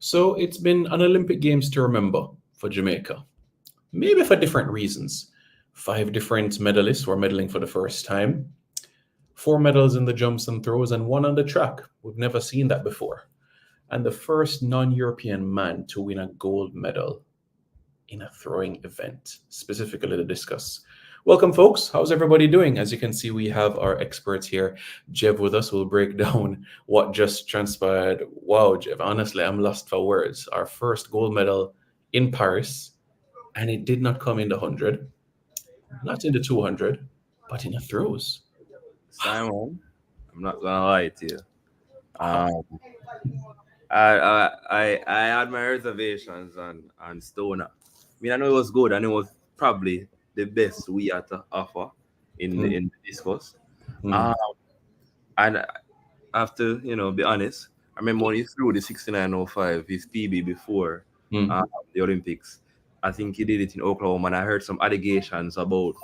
So it's been an Olympic Games to remember for Jamaica, maybe for different reasons. Five different medalists were medaling for the first time, four medals in the jumps and throws, and one on the track. We've never seen that before. And the first non European man to win a gold medal in a throwing event, specifically the discus. Welcome, folks. How's everybody doing? As you can see, we have our experts here. Jev with us will break down what just transpired. Wow, Jev, honestly, I'm lost for words. Our first gold medal in Paris, and it did not come in the 100, not in the 200, but in the throws. Simon, I'm not gonna lie to you. Wow. Um, I had my reservations on Stoner. I mean, I know it was good, and it was probably the best we had to offer Mm, in the discourse. mm, Um, and I have to, be honest. I remember when he threw the 69.05, his PB before mm. the Olympics. I think he did it in Oklahoma, and I heard some allegations about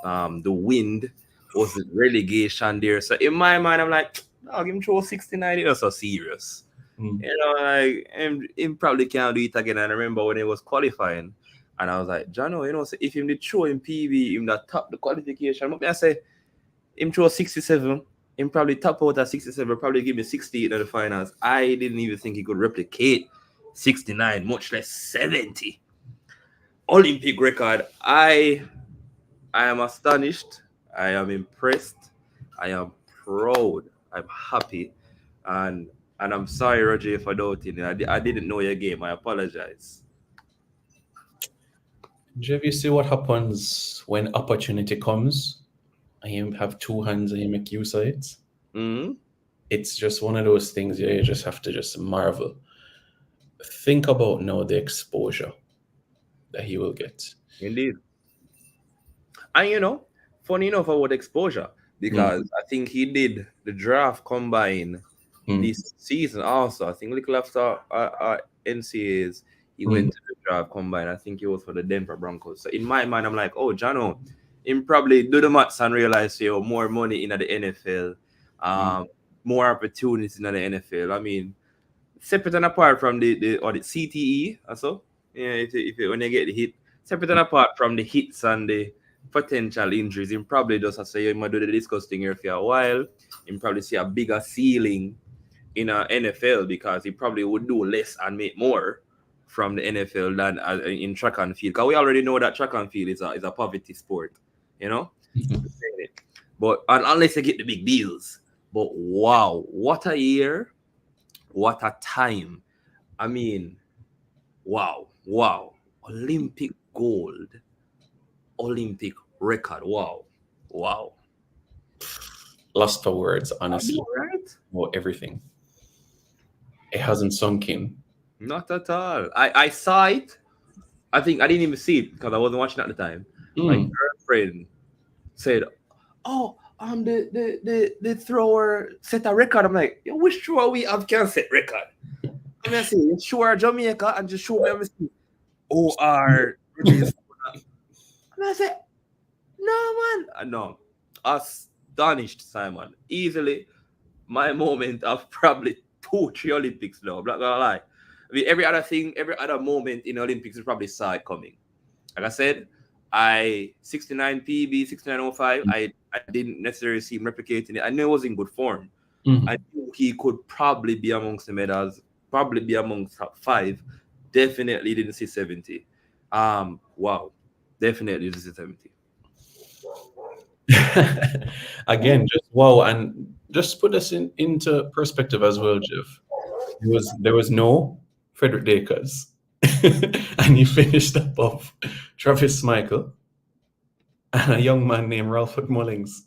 the wind was the relegation there. So in my mind, I'm like, I'll give him throw 69. It was so serious. Mm. Like him probably can't do it again. And I remember when he was qualifying, and I was like, Jono, so if him did throw in PB, him that top the qualification, what may I say? Him throw 67, him probably top out at 67, probably give me 68 in the finals. I didn't even think he could replicate 69, much less 70. Olympic record. I am astonished. I am impressed. I am proud. I'm happy. And I'm sorry, Roger, for doubting you. I didn't know your game. I apologize. Jev, you see what happens when opportunity comes and you have two hands and you make use of it? Mm-hmm. It's just one of those things, yeah, you just have to just marvel. Think about now the exposure that he will get. Indeed. And funny enough about exposure, Mm, because I think he did the draft combine mm, this season also. I think little after NCAs, he mm, went to the draft combine. I think he was for the Denver Broncos. So in my mind, I'm like, oh, Jano, him probably do the maths and realize more money in the NFL, mm, um, more opportunities in the NFL. I mean, separate and apart from the CTE, also, yeah, when you get the hit, separate and apart from the hits and the potential injuries, him probably just have to say, you might do the discuss thing here for a while. Him probably see a bigger ceiling in a NFL because he probably would do less and make more from the NFL than in track and field. Because we already know that track and field is a poverty sport, you know. mm. But unless you get the big deals, but wow, what a year, what a time! I mean, wow, Olympic gold, Olympic record, wow. Lost for words, I honestly, know, right? about everything. It hasn't sunk in. Not at all. I saw it. I think I didn't even see it because I wasn't watching at the time. My Mm. girlfriend said, "Oh, the thrower set a record." I'm like, "Yo, which thrower we have can set record?" I'm gonna say, "Sure, Jamaica," and just show me. I'm see, OR. And I said, "No, man, no." Astonished, Simon. Easily, my moment of probably 2, 3 Olympics now. I'm not gonna lie. I mean, every other thing, every other moment in the Olympics, you probably saw it coming. Like I said, I 69 PB, 69.05. I didn't necessarily see him replicating it. I knew he was in good form. I Mm. knew he could probably be amongst the medals, probably be amongst top five. Definitely didn't see 70. Wow. Definitely didn't see 70. Again, just wow, and just put this into perspective as well, Jeff. There was no Frederick Dakers, and he finished above Travis Michael and a young man named Ralph Mullings.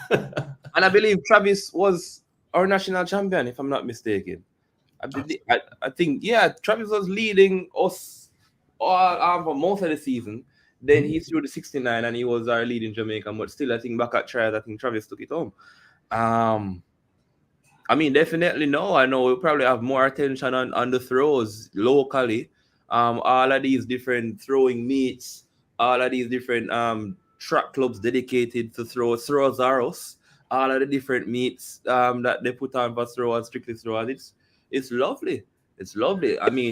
And I believe Travis was our national champion, if I'm not mistaken. I think, yeah, Travis was leading us all for most of the season. Then he threw the 69 and he was our leading Jamaican. But still, I think back at trials, I think Travis took it home. Um, I mean, definitely no. I know we'll probably have more attention on the throws locally. All of these different throwing meets, all of these different track clubs dedicated to throwers are us. All of the different meets that they put on for throwers, strictly throwers. It's lovely. It's lovely. I mean,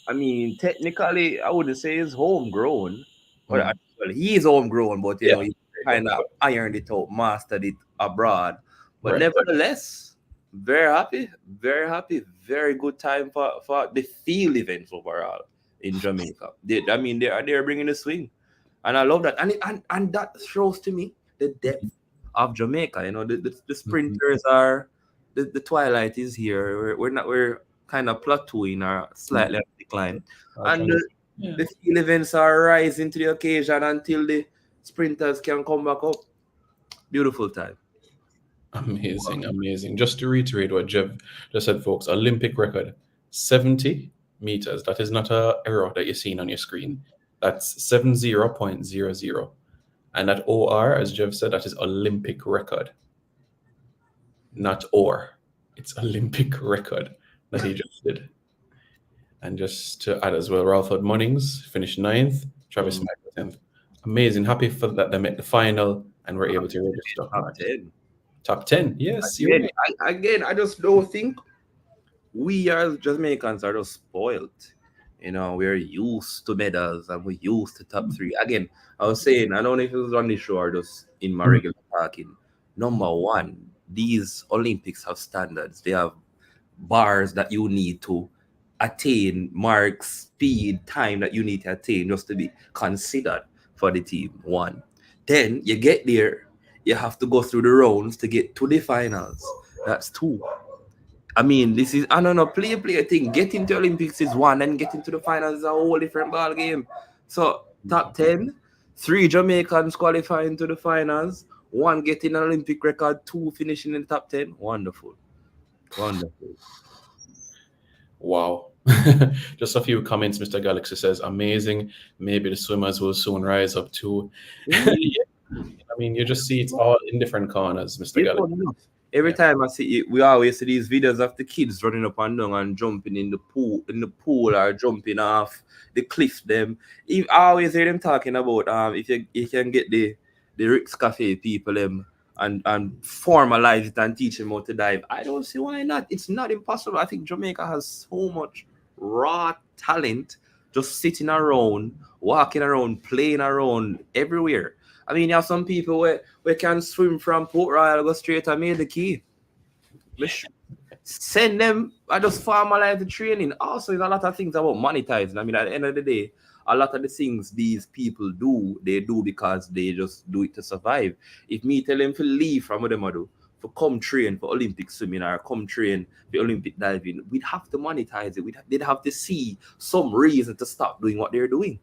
I mean, technically, I wouldn't say he's homegrown, but Mm. well, he is homegrown, but Yeah, he kind of ironed it out, mastered it abroad. But right. nevertheless, very happy, very good time for the field events overall in Jamaica. I mean, they're bringing the swing, and I love that, and that shows to me the depth of Jamaica. You know, the Mhm. sprinters are the twilight is here. We're kind of plateauing or slightly on decline, Our and yeah. the field events are rising to the occasion until the sprinters can come back up. Beautiful time. Amazing, amazing. Just to reiterate what Jeff just said, folks, Olympic record 70 meters. That is not a error that you're seeing on your screen. That's 70.00. And that OR, as Jeff said, that is Olympic record, not OR. It's Olympic record that he just did. And just to add as well, Ralford Munnings finished ninth, Travis Mm. Michael 10th. Amazing. Happy for that they made the final and were able to register. Top 10. Top 10. Yes, you're Again, right. I just don't think we as Jamaicans are just spoiled. You know, we're used to medals and we're used to top three. Again, I was saying, I don't know if it was on the show or just in my regular talking. Number one, these Olympics have standards. They have bars that you need to attain, marks, speed, time that you need to attain just to be considered for the team. One. Then you get there, you have to go through the rounds to get to the finals. That's two. I mean, this is I don't know, play thing. Getting to Olympics is one, and getting to the finals is a whole different ball game. So top 10, three Jamaicans qualifying to the finals, one getting an Olympic record, two finishing in the top 10. Wonderful. Wonderful. Wow. Just a few comments. Mr. Galaxy says, amazing. Maybe the swimmers will soon rise up too. Mm. Yeah, I mean, you just see it's all in different corners, Mr. You Galaxy. don't know. Every Yeah. time I see it, we always see these videos of the kids running up and down and jumping in the pool or jumping off the cliff. Them, I always hear them talking about if you can get the Rick's Cafe people and formalize it and teach them how to dive. I don't see why not. It's not impossible. I think Jamaica has so much raw talent just sitting around, walking around, playing around everywhere. I mean, you have some people we can swim from Port Royal, go straight to Made the Key. Send them, I just formalize the training. Also, there's a lot of things about monetizing. I mean, at the end of the day, a lot of the things these people do, they do because they just do it to survive. If me tell them to leave from what them I do, for come train for Olympic swimming or come train for Olympic diving, we'd have to monetize it. They'd have to see some reason to stop doing what they're doing.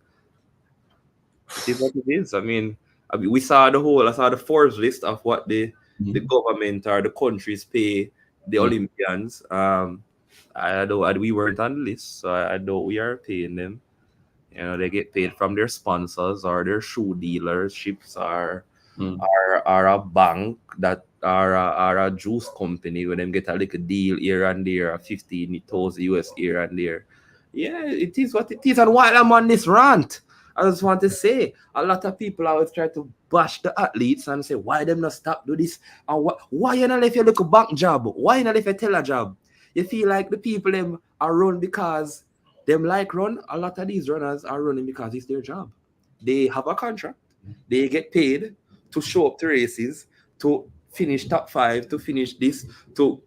It is what it is. I mean, we saw I saw the Forbes list of what the Mhm. government or the countries pay the Mm. Olympians. We weren't on the list, so I know we are paying them. You know, they get paid from their sponsors or their shoe dealerships Mm. or a bank that are a juice company where them get a little deal here and there, 15,000 US here and there. Yeah, it is what it is. And while I'm on this rant, I just want to say a lot of people always try to bash the athletes and say, why them not stop do this? And why you not let your little bank job? Why you not let your teller job? You feel like the people them are run because them like run. A lot of these runners are running because it's their job. They have a contract, they get paid to show up to races, to finish top five, to finish this, to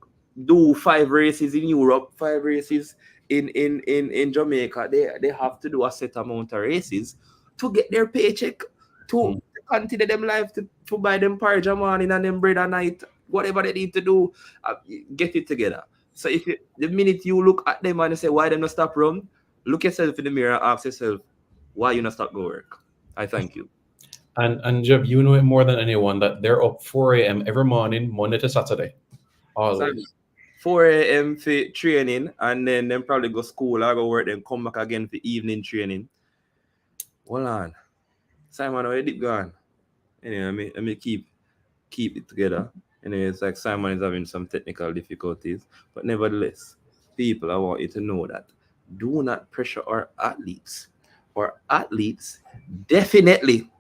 do 5 races in Europe, 5 races in Jamaica. They have to do a set amount of races to get their paycheck, to Mm. continue them life, to buy them porridge a morning and them bread at night, whatever they need to do, get it together. So the minute you look at them and you say, why them not stop run, look yourself in the mirror and ask yourself, why you not stop go work? I thank you. And Jeb, you know it more than anyone that they're up 4 a.m. every morning, Monday to Saturday. So Always. 4 a.m. for training, and then probably go school or go work, then come back again for evening training. Hold on. Simon, where did gone? Anyway, let me keep it together. Anyway, it's like Simon is having some technical difficulties. But nevertheless, people, I want you to know that do not pressure our athletes. Our athletes definitely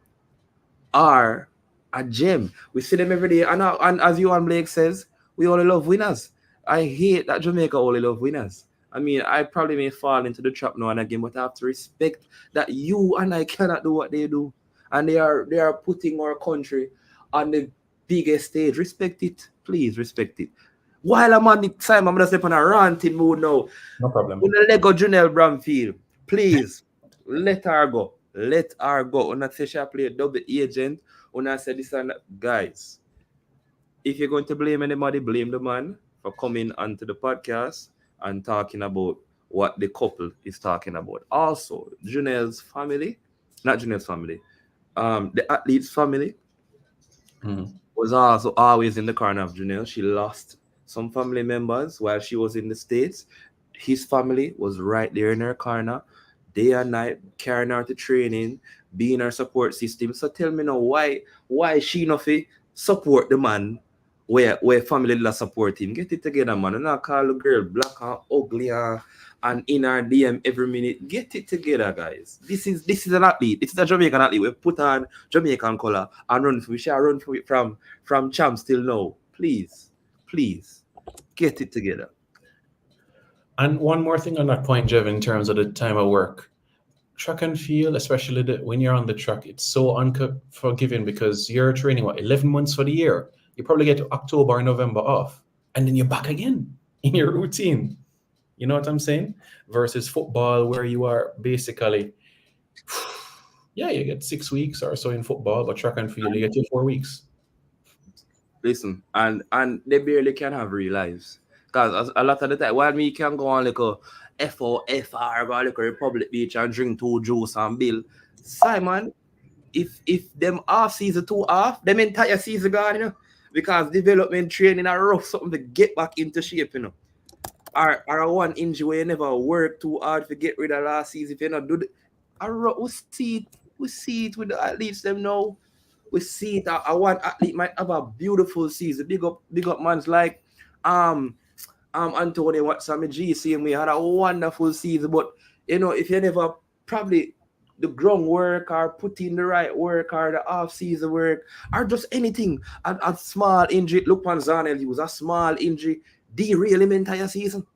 are a gem. We see them every day. And as you and Blake says, we only love winners. I hate that Jamaica only love winners. I mean, I probably may fall into the trap now and again, but I have to respect that you and I cannot do what they do, and they are putting our country on the biggest stage. Respect it, please respect it. While I'm on the time, I'm gonna step on a ranting mood now. No problem. When I let go Janelle Bramfield, please let her go. Let her go. When I say she play a double agent, when I say this and that, guys, if you're going to blame anybody, blame the man for coming onto the podcast and talking about what the couple is talking about. Also, Janelle's family, not Janelle's family, the athlete's family Mhm. was also always in the corner of Janelle. She lost some family members while she was in the States. His family was right there in her corner, day and night, carrying her to training, being her support system. So tell me now, why she not fi support the man where family la support him? Get it together, man. And not call the girl black and ugly and in our DM every minute. Get it together, guys. This is an athlete. This is a Jamaican athlete. We put on Jamaican color and run for we shall run for it from champs till now. Please, please, get it together. And one more thing on that point, Jev, in terms of the time of work. Track and field, especially when you're on the track, it's so unforgiving because you're training, 11 months for the year. You probably get October or November off, and then you're back again in your routine. You know what I'm saying? Versus football, where you are basically, yeah, you get 6 weeks or so in football, but track and field, you get your 4 weeks. Listen, and they barely can have real lives. Because a lot of the time, while me can go on like a FOFR, go like a Republic Beach and drink two juice and bill. Simon, if them off season two off, them entire season gone, you know. Because development training are rough something to get back into shape, you know. Or one injury where you never work too hard to get rid of last season. If you not do we see it with the athletes them now. We see it. One athlete might have a beautiful season. Big up man's like Anthony Watson GC, and we had a wonderful season. But you know, if you never probably the groundwork or put in the right work or the off-season work or just anything, a small injury. Look, Panzanel, he was a small injury, derail him entire season.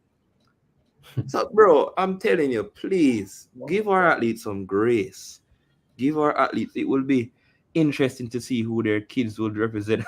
So, bro, I'm telling you, please give our athletes some grace. Give our athletes. It will be interesting to see who their kids would represent.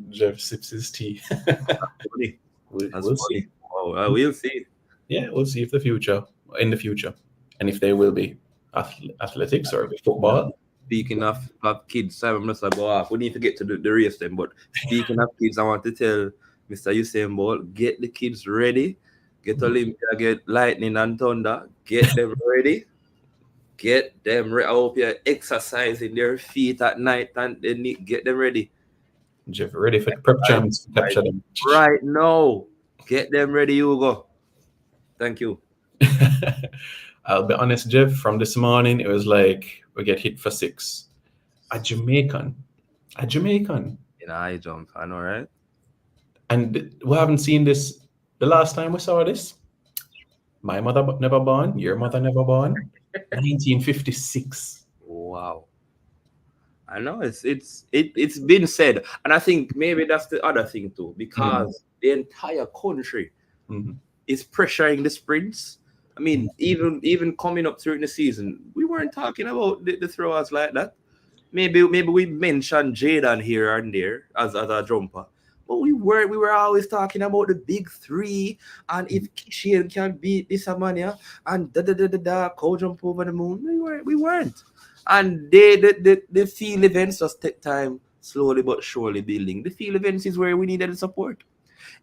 Jeff sips his tea. Funny. We'll That's see. funny. Oh, we'll see. Yeah, we'll see if in the future, and if they will be athletics or football. Speaking of kids, Simon must have go off. We need to get to the race then. But speaking of kids, I want to tell Mr. Usain Bolt, get the kids ready. Get Olympia, get Lightning and Thunder. Get them ready. Get them ready. I hope you're exercising their feet at night and they need get them ready. Jeff, ready for the prep champs to capture them. Right now. Get them ready, Hugo. Thank you. I'll be honest, Jeff, from this morning, it was like we get hit for 6. A Jamaican. In a high jump, I know, right? And we haven't seen this. The last time we saw this, my mother never born, your mother never born, 1956. Wow. I know it's been said, and I think maybe that's the other thing too, because the entire country is pressuring the sprints. I mean, even coming up during the season, we weren't talking about the throwers like that. Maybe we mentioned Jaden here and there as a jumper, but we were always talking about the big three, and if Shane can beat this Amania and co jump over the moon, we weren't. And the field events just take time, slowly but surely building. The field events is where we needed the support.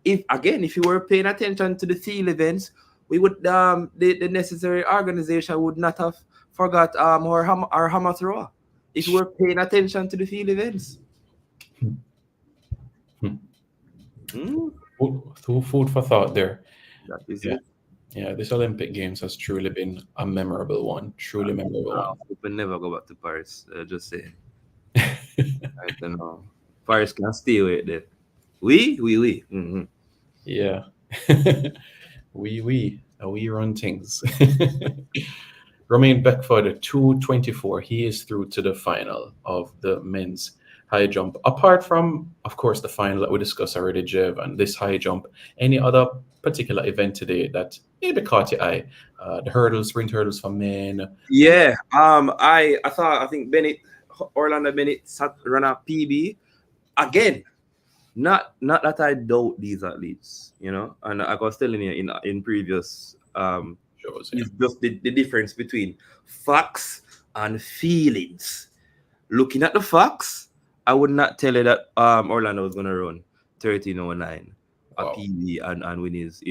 If you were paying attention to the field events, we would the necessary organization would not have forgot our hammer thrower. If you were paying attention to the field events. Food for thought there. That is it. Yeah, this Olympic Games has truly been a memorable one. Truly memorable one. We will never go back to Paris. Just saying. I don't know. Paris can stay with it. We. Mm-hmm. Yeah. we run things. Romain Beckford, 2:24. He is through to the final of the men's high jump. Apart from, of course, the final that we discussed already, Jev, and this high jump, any other particular event today that maybe caught your eye? The hurdles, sprint hurdles for men. Yeah. I think Orlando Bennett ran a PB again. Not that I doubt these athletes, and I was telling you in previous Shows, yeah. it's just the difference between facts and feelings. Looking at the facts, I would not tell you that Orlando was gonna run 13:09 a Wow. PB and win his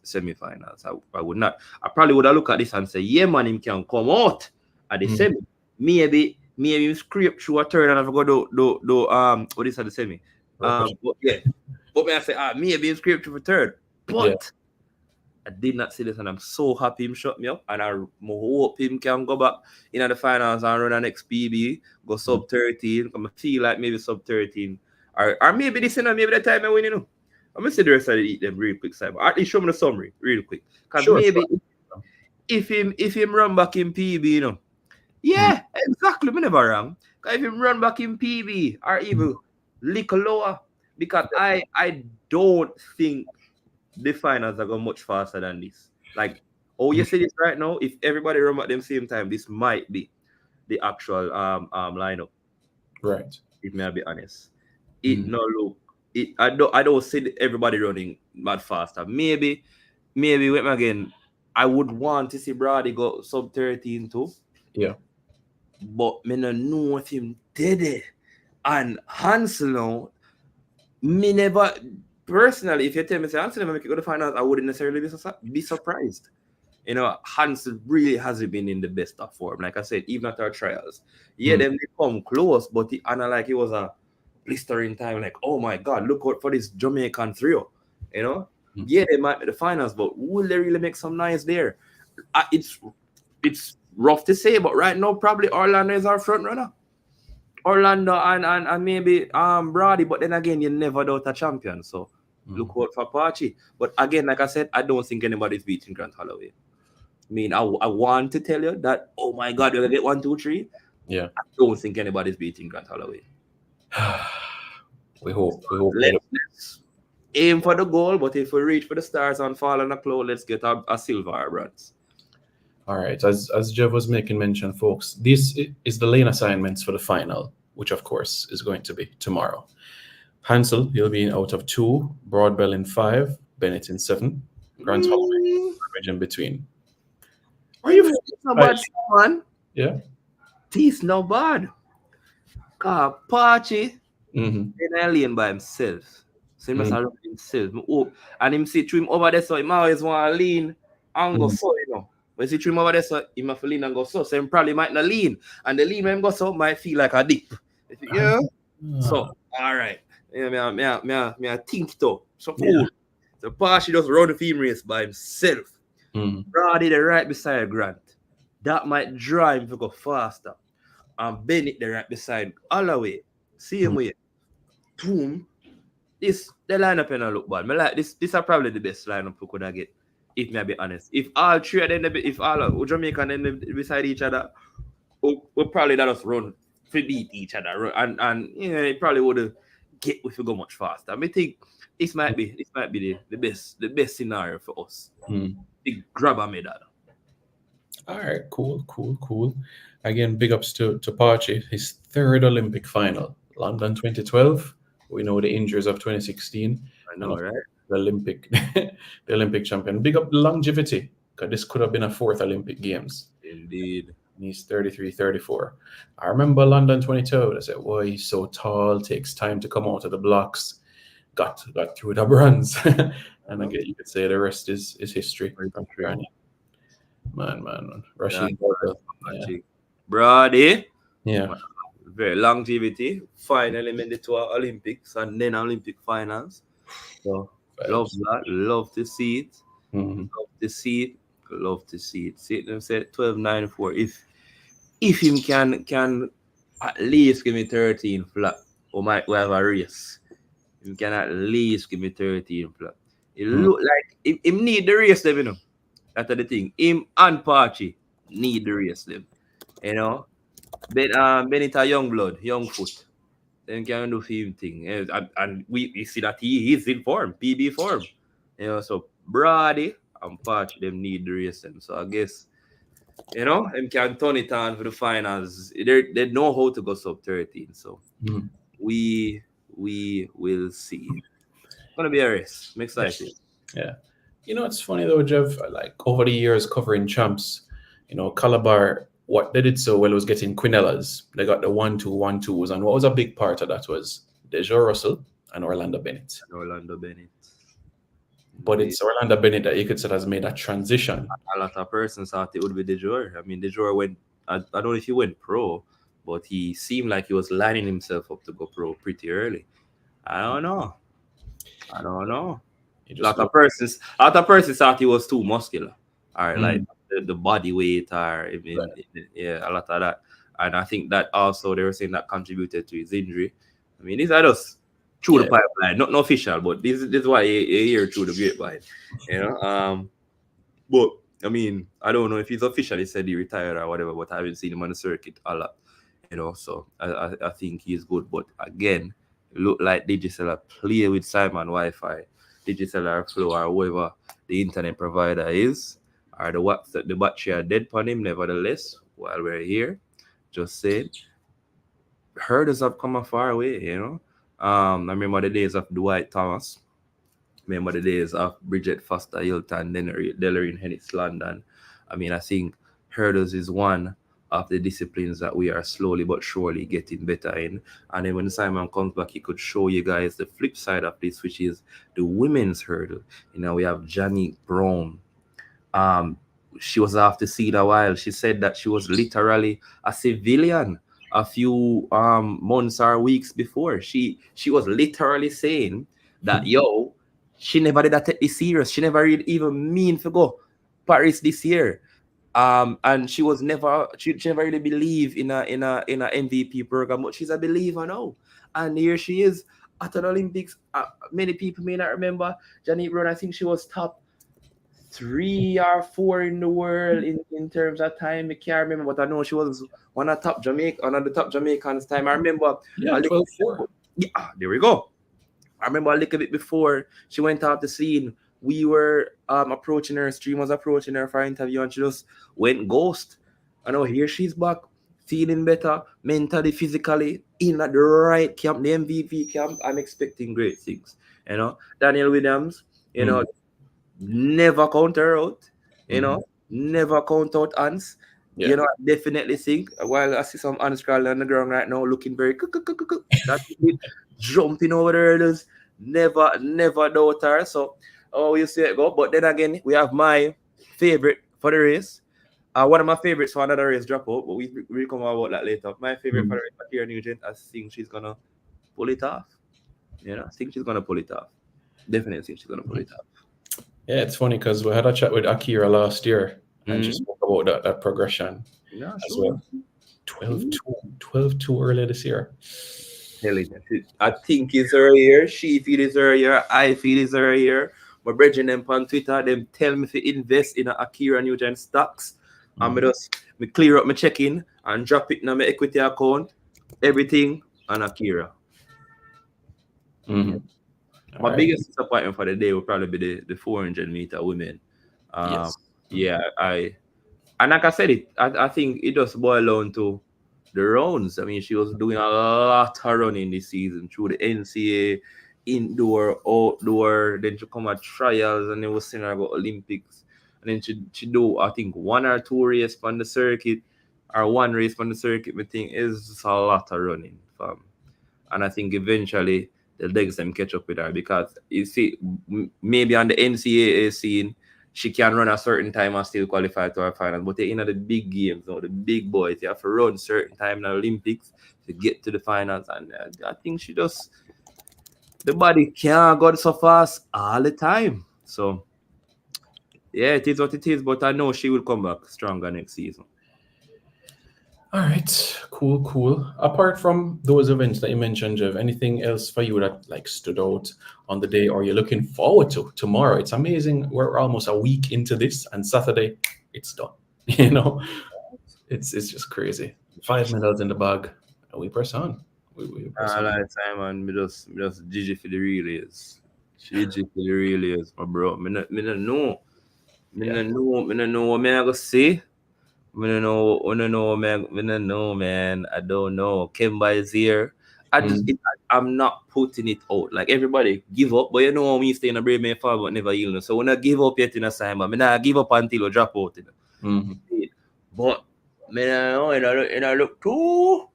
semifinals. I would not. I probably would have looked at this and say, yeah, man, him can come out at the semi. Maybe him scrape through a third and I forgot do what is at the semi. But yeah. But may I say, maybe him scrape through a third. But Yeah. I did not see this, and I'm so happy him shut me up. And I hope him can go back in the finals and run an next PB, go sub 13. I feel like maybe sub 13. Or maybe this, maybe the time I win, I'm going to see the rest of them real quick, Simon. At least show me the summary real quick. Because maybe if him run back in PB, yeah, exactly. Me never wrong. Because if him run back in PB or even little lower, because I don't think the finals are going much faster than this. Like, you see this right now, if everybody run at the same time, this might be the actual lineup. Right. If may I be honest. I don't see everybody running mad faster. Maybe wait again. I would want to see Brady go sub 13 too. Yeah. But me no know if him did it. And Hansel now, me never personally, if you tell me say Hansel never make it go to finals, I wouldn't necessarily be surprised. Hansel really hasn't been in the best of form. Like I said, even at our trials. Yeah, them they come close, but it was a blistering time. Like, oh my God, look out for this Jamaican trio. Yeah, they might be the finals, but will they really make some noise there? It's rough to say, but right now probably Orlando is our front runner. Orlando and maybe Brady, but then again, you never doubt a champion. So look out for Pachi. But again, like I said, I don't think anybody's beating Grant Holloway. I mean, I want to tell you that, oh my God, you're going to get 1, 2, 3. Yeah. I don't think anybody's beating Grant Holloway. We hope. Let's aim for the goal, but if we reach for the stars and fall on a cloud, let's get a silver or bronze. All right. As Jeff was making mention, folks, this is the lane assignments for the final, which of course is going to be tomorrow. Hansel, he'll be in out of 2, Broadbell in 5, Bennett in 7, Grant Holloway in between. Are you no bad, man? Yeah. He's no bad. Pachi in a lane by himself. So he must have run himself. And him see through him over there, so he always want to lean and go so, When he see through him over there, so he must lean and go so. So he probably might not lean. And the lean when he go so might feel like a dip. Yeah. So, all right. Yeah, me think though. So cool. Yeah. So Pachi just run the theme race by himself. Brady the right beside Grant. That might drive him to go faster. And Bennett the right beside Holloway. Same way. Boom. The lineup ain't look bad. Me like this. This are probably the best lineup we could get. If me be honest. If all three of them, if all of Jamaican then beside each other, we'll probably let us run to beat each other. And it probably would get if we go much faster. I think this might be the best scenario for us. Big grab a medal. All right, cool. Again, big ups to Pachi, his 3rd Olympic final, London 2012. We know the injuries of 2016. I know, right? The Olympic champion. Big up the longevity, because this could have been a 4th Olympic Games. Indeed. He's 33, 34. I remember London 2012. I said, "Well, he's so tall, takes time to come out of the blocks." Got through the bronze. And again, you could say the rest is history. Man. Rashid. Brady. Yeah. Very longevity. Finally made it to our Olympics and then Olympic finals. So love that. Love to see it. Love to see it. See them said 12.94. If him can at least give me 13 flat, or might we have a race. Him can at least give me 13 flat. It look like him need the race them, That's the thing. Him and Pachi need the race them. Bennett a young blood, young foot. Then can do film thing. And we see that he's in form, PB form. So Brady and Patch them need the race them. So I guess them can turn it on for the finals. They know how to go sub 13. So Mhm. we will see. It's gonna be a race. I'm excited. Yeah. It's funny though, Jeff, like over the years covering champs, Calabar, what they did so well was getting Quinellas. They got the 1-2, 1-2s. And what was a big part of that was Deja Russell and Orlando Bennett. And Orlando Bennett. But it's Orlando Bennett that you could say has made that transition. A lot of persons thought it would be De Jour. I mean, De Jour went, I don't know if he went pro, but he seemed like he was lining himself up to go pro pretty early. I don't know. A lot of persons thought he was too muscular, or like the body weight, or even a lot of that. And I think that also they were saying that contributed to his injury. I mean, these are just through the pipeline, not official, but this is why you hear through the grapevine, But I mean, I don't know if he's officially said he retired or whatever, but I haven't seen him on the circuit a lot, So I think he's good. But again, it looked like Digicel play with Simon Wi-Fi, Digicel or Flow or whoever the internet provider is, or the battery are dead on him. Nevertheless, while we're here, just saying, hurdles have come a far way. I remember the days of Dwight Thomas. Remember the days of Bridget Foster Hilton, Delorine Hennis London. I mean, I think hurdles is one of the disciplines that we are slowly but surely getting better in. And then when Simon comes back, he could show you guys the flip side of this, which is the women's hurdle. We have Janique Brown. She was off the scene a while. She said that she was literally a civilian a few months or weeks before. She was literally saying that, she never did that take this serious. She never even mean to go Paris this year. And she never really believe in a MVP program, but she's a believer now. And here she is at an Olympics. Many people may not remember Janique Brown. I think she was top 3 or 4 in the world in terms of time. I can't remember, but I know she was one of the top Jamaicans time. I remember. Yeah, 12-4. Yeah, there we go. I remember a little bit before she went off the scene, we were approaching her, stream was approaching her for an interview, and she just went ghost. I know here she's back, feeling better, mentally, physically, in at the right camp, the MVP camp. I'm expecting great things. Daniel Williams, never count her out, never count out Hans. Yeah. I definitely think, while I see some Hans crawling on the ground right now, looking very that's it. Jumping over the hurdles, never doubt her. So, we'll see it go. But then again, we have my favorite for the race. One of my favorites for another race drop out, but we'll come about that later. My favorite for the race, Akira Nugent, I think she's gonna pull it off. I think she's gonna pull it off. Definitely think she's gonna pull it off. Yeah, it's funny because we had a chat with Akira last year, and she spoke about that progression as well. 12-2 earlier this year. I think it's her year. She feel it's her year. I feel it's her year. My brethren them on Twitter, them tell me to invest in a Akira Nugent stocks. And me clear up my check-in and drop it in my equity account. Everything on Akira. My biggest disappointment for the day will probably be the 400-meter women. Yeah, and like I said, I think it just boiled down to the rounds. I mean, she was doing a lot of running this season through the NCAA, indoor, outdoor. Then she come at trials, and then was saying about Olympics. And then she do, I think, 1 or 2 races on the circuit, or 1 race on the circuit. I think is just a lot of running, fam. And I think eventually the legs them catch up with her, because you see, maybe on the NCAA scene, she can run a certain time and still qualify to our finals. But in the big games, the big boys, you have to run certain time in the Olympics to get to the finals. And I think the body can't go so fast all the time. So, yeah, it is what it is. But I know she will come back stronger next season. All right, cool. Apart from those events that you mentioned, Jeff, anything else for you that stood out on the day, or you're looking forward to tomorrow? It's amazing. We're almost a week into this, and Saturday it's done. It's just crazy. 5 medals in the bag, and we press on. We I like Simon. Me just Gigi for the relays. Gigi for the relays, my bro. Me no know. Me Yeah. no know what me I go say. Me no know, man. Me no know, man. I don't know. Kemba is here. I'm not putting it out. Like everybody give up, but you know when you stay in a brave man fall, but never yield. So when I give up yet in a Simon, me not give up until I drop out. But me no know, and I look too.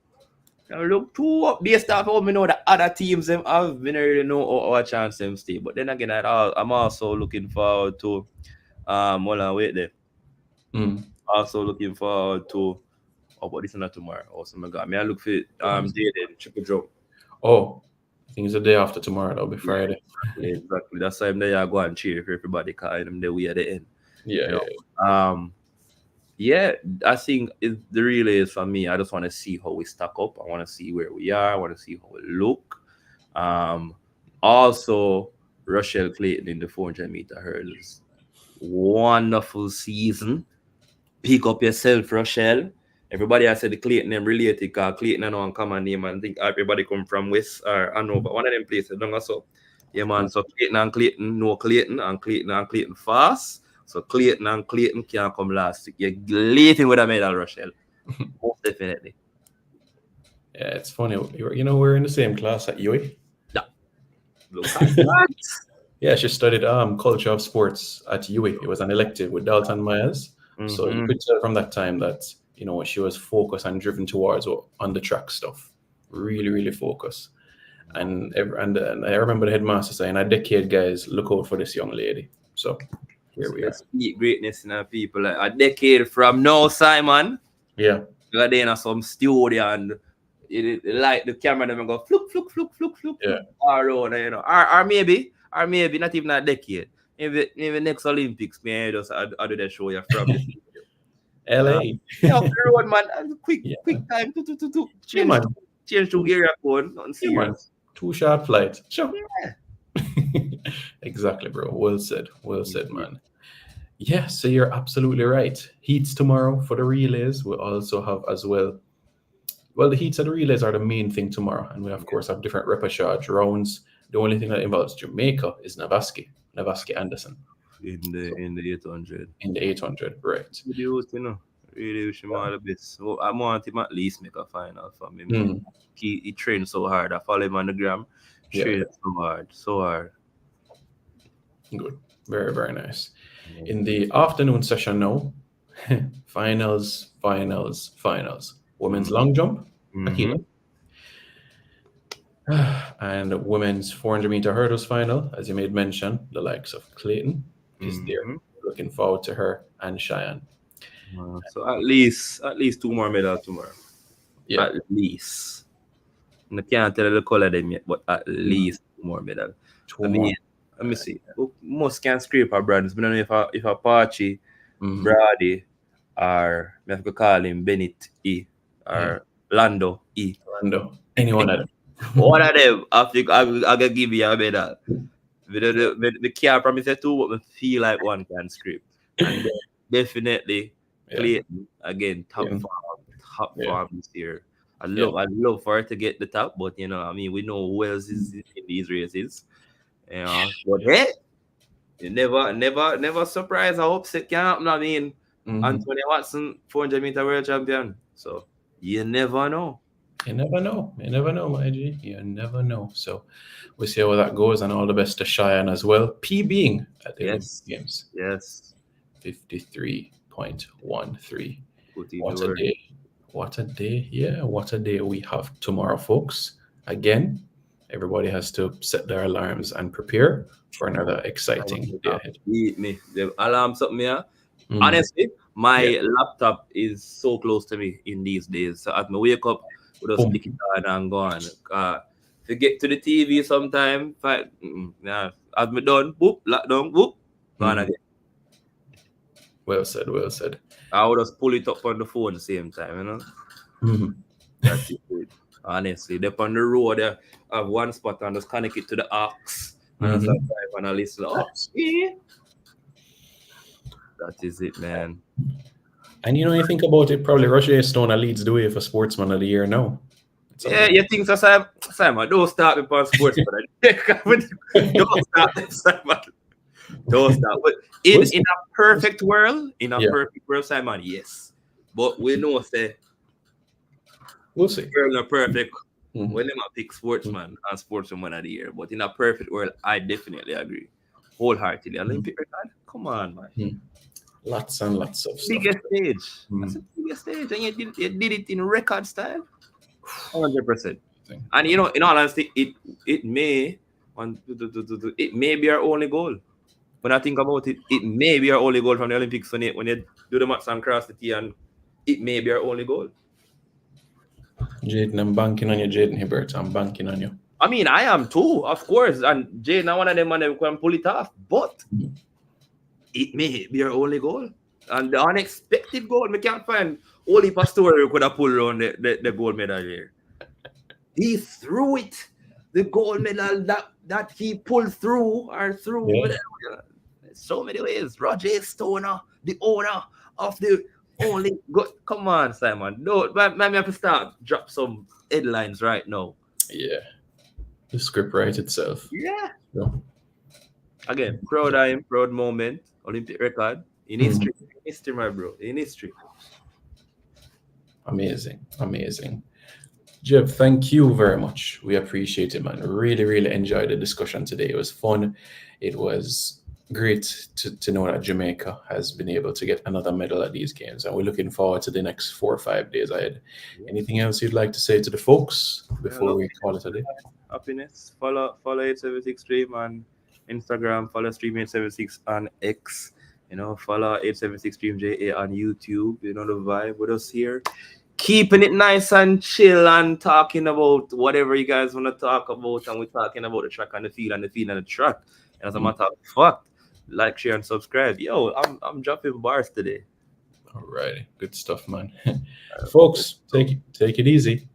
I look too up based off how me know the other teams them have. Me not really know how chance them stay. But then again, I'm also looking forward to hold on, wait there. Also looking forward to but this is not tomorrow. Also, my God, may I look for Jaden triple jump. Oh, I think it's the day after tomorrow. That'll be Friday. Exactly. That's why I'm there. I go and cheer for everybody. Cause I'm there. We at the end. Yeah, You know? Yeah. I think the relay is for me. I just want to see how we stack up. I want to see where we are. I want to see how we look. Also, Rochelle Clayton in the 400-meter hurdles. Wonderful season. Pick up yourself, Rochelle. Everybody has said the Clayton name related because Clayton and one common name and I think everybody come from West or I know, but one of them places don't go so. Yeah, man. So Clayton and Clayton, no Clayton and Clayton fast. So Clayton and Clayton can't come last week. You're late with a medal, Rochelle. Most definitely. Yeah, it's funny. You know, we're in the same class at UWI. Yeah. Look at that. Yeah, she studied culture of sports at UWI. It was an elective with Dalton Myers. So you could tell from that time that, you know, she was focused and driven towards on the track stuff. Really, really focused. And I remember the headmaster saying, "A decade, guys, look out for this young lady." So here we are. Speak greatness in our people. Like, a decade from now, Simon. Yeah. You're there in some studio and it like the camera them go fluke. Yeah. Around, you know. Or maybe not even a decade. Maybe next Olympics, man, just I do that show you from the studio. LA. Yeah, the road, man. Quick time. Change to area code. Nothing serious. 2 short flights. Sure. Yeah. Exactly, bro. Well said, man. Yeah, so you're absolutely right. Heats tomorrow for the relays. We also have as well. Well, the heats and the relays are the main thing tomorrow, and we of course have different repechage rounds. The only thing that involves Jamaica is Navaski Anderson. In the 800. In the 800, right? You know, really wish him all the best. So I want him at least make a final for me. He trained so hard. I follow him on the gram. Trained so hard. Good. Very, very nice. In the afternoon session now, finals. Women's long jump, Akila. And women's 400-meter hurdles final, as you made mention, the likes of Clayton is there. Looking forward to her and Cheyenne. So at least 2 more medals tomorrow. Yeah. At least. I can't tell the color them yet, but at least 2 more medals. Let me see. Most can scrape our brands. I don't know if Apache, Brady, or I have to call him Bennett E. Or Lando E. Any one of them. One of them, I think I'm gonna give you a medal. The can't promise you 2, but I feel like one can scrape. And definitely Clayton again, top farm this year. I love for her to get the top, but you know, I mean, we know who else is in these races. You know, but hey, you never surprise or upset can happen. I mean, Anthony Watson, 400-meter world champion. So you never know. You never know, my G. You never know. So we'll see how that goes, and all the best to Cheyenne as well. PBing at the Olympic Games. Yes. 53.13. What a day. What a day. Yeah, what a day we have tomorrow, folks. Again, everybody has to set their alarms and prepare for another exciting day ahead. Beat me. The alarm something here. Honestly, my laptop is so close to me in these days. So as I wake up, we just stick it on and go on. If you get to the TV sometime, as me done, boop, lock down, boop, go on again. Well said. I would just pull it up on the phone at the same time, you know? That's it. Honestly, they're on the road, I have one spot and just connect it to the ox. And I drive and I listen. That is it, man. And you know, you think about it, probably Roger Stone leads the way for Sportsman of the Year now. Yeah, you think so, Simon? Don't start me on sports, but don't start, Simon. Don't start. But in a perfect world, Simon, yes. But we know, say, we'll see. world not perfect. When them pick sportsman and sportswoman of the year, but in a perfect world, I definitely agree wholeheartedly. Olympic record, come on, man. Lots and lots of Biggest stuff. stage. That's the biggest stage, and you did it in record style. 100%. And in all honesty, it may be our only goal. When I think about it, it may be our only goal from the Olympics when you do the maths and cross the T, and it may be our only goal. Jaden, I'm banking on you, Jaden Hibbert. I'm banking on you. I mean, I am too, of course. And Jaden, I'm one of them man who can pull it off. But it may be our only goal. And the unexpected goal, we can't find only Pastor who could have pulled around the gold medal here. He threw it. The gold medal that he pulled through. So many ways. Roger Stoner, the owner of the only good. Come on, Simon. No, man, we have to start drop some headlines right now. Yeah. The script writes itself. Yeah. Again, proud of him, proud moment. Olympic record. In history. In history, my bro. In history. Amazing. Jeb, thank you very much. We appreciate it, man. Really, really enjoyed the discussion today. It was fun. It was great to know that Jamaica has been able to get another medal at these games, and we're looking forward to the next 4 or 5 days ahead. Anything else you'd like to say to the folks before we call it a day? Happiness. Follow 876 Stream on Instagram. Follow Stream 876 on X. Follow 876 Stream JA on YouTube. You know the vibe with us here. Keeping it nice and chill and talking about whatever you guys want to talk about, and we're talking about the track and the field and the field and the track. And as a matter of fact, like, share, and subscribe. Yo, I'm dropping bars today. All righty, good stuff, man. Folks, take it easy.